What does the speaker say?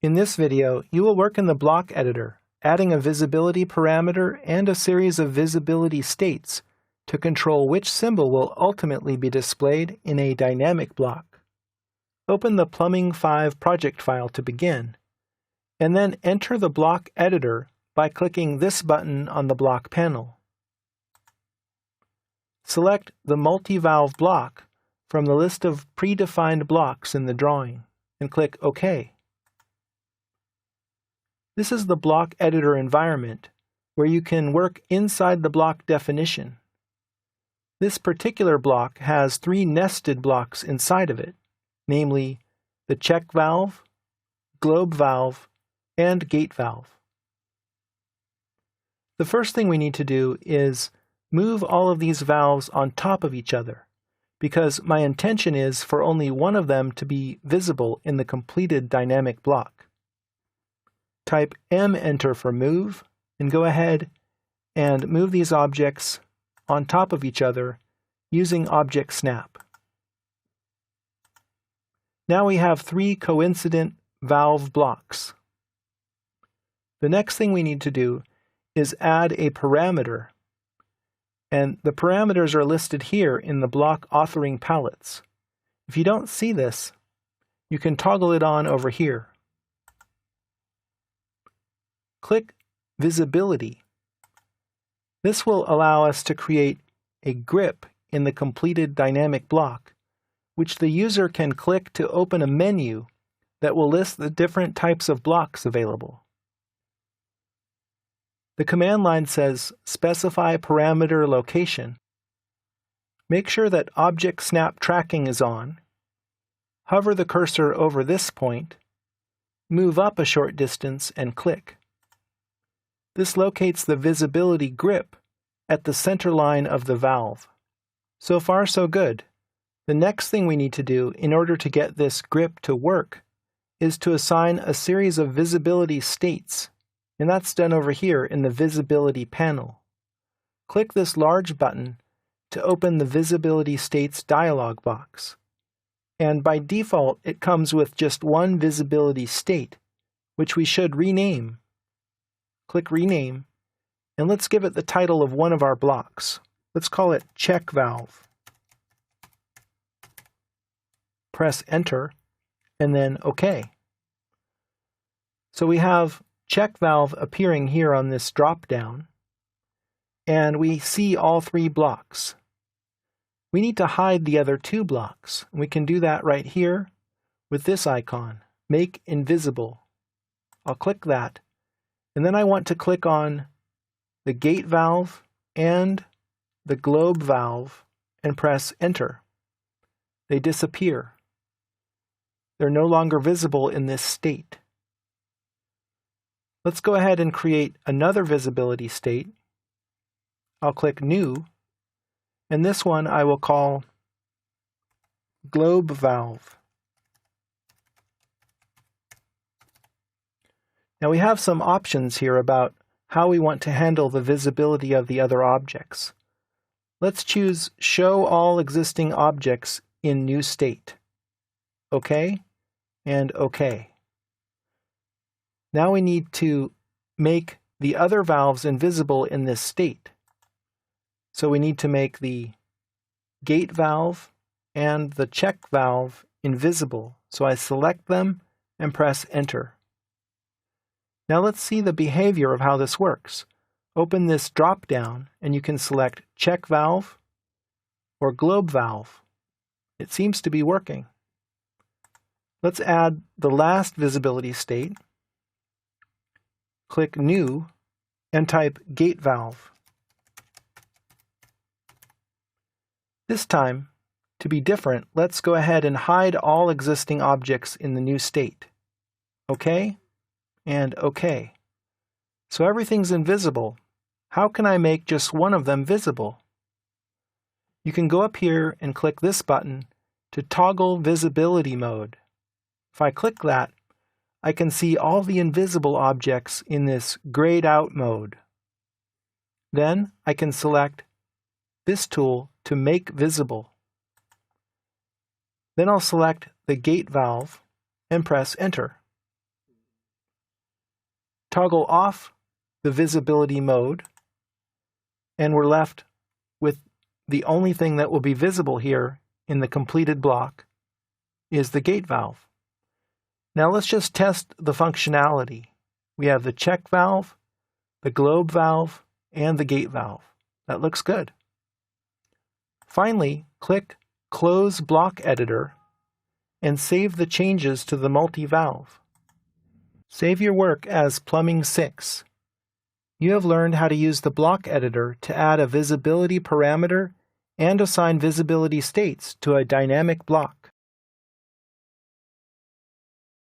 In this video, you will work in the block editor, adding a visibility parameter and a series of visibility states to control which symbol will ultimately be displayed in a dynamic block. Open the Plumbing 5 project file to begin, and then enter the block editor by clicking this button on the block panel. Select the multi-valve block from the list of predefined blocks in the drawing, and click OK. This is the block editor environment, where you can work inside the block definition. This particular block has 3 nested blocks inside of it, namely the check valve, globe valve, and gate valve. The first thing we need to do is move all of these valves on top of each other, because my intention is for only one of them to be visible in the completed dynamic block. Type M-enter for move, and go ahead and move these objects on top of each other using Object Snap. Now we have 3 coincident valve blocks. The next thing we need to do is add a parameter, and the parameters are listed here in the block authoring palettes. If you don't see this, you can toggle it on over here. Click Visibility. This will allow us to create a grip in the completed dynamic block, which the user can click to open a menu that will list the different types of blocks available. The command line says Specify Parameter Location. Make sure that Object Snap Tracking is on. Hover the cursor over this point, move up a short distance, and click. This locates the visibility grip at the center line of the valve. So far, so good. The next thing we need to do in order to get this grip to work is to assign a series of visibility states, and that's done over here in the Visibility panel. Click this large button to open the Visibility States dialog box. And by default, it comes with just one visibility state, which we should rename. Click Rename, and let's give it the title of one of our blocks. Let's call it Check Valve. Press Enter, and then OK. So we have Check Valve appearing here on this drop-down, and we see all 3 blocks. We need to hide the other 2 blocks. We can do that right here with this icon, Make Invisible. I'll click that. And then I want to click on the gate valve and the globe valve and press Enter. They disappear. They're no longer visible in this state. Let's go ahead and create another visibility state. I'll click New, and this one I will call Globe Valve. Now we have some options here about how we want to handle the visibility of the other objects. Let's choose Show All Existing Objects in New State. OK, and OK. Now we need to make the other valves invisible in this state. So we need to make the gate valve and the check valve invisible. So I select them and press Enter. Now let's see the behavior of how this works. Open this drop-down and you can select Check Valve or Globe Valve. It seems to be working. Let's add the last visibility state. Click New and type Gate Valve. This time, to be different, let's go ahead and hide all existing objects in the new state. OK? And OK. So everything's invisible. How can I make just one of them visible? You can go up here and click this button to toggle visibility mode. If I click that, I can see all the invisible objects in this grayed out mode. Then I can select this tool to make visible. Then I'll select the gate valve and press Enter. toggle off the visibility mode, and we're left with the only thing that will be visible here in the completed block is the gate valve. Now let's just test the functionality. We have the check valve, the globe valve, and the gate valve. That looks good. Finally, click Close Block Editor and save the changes to the multi-valve. Save your work as Plumbing 6. You have learned how to use the block editor to add a visibility parameter and assign visibility states to a dynamic block.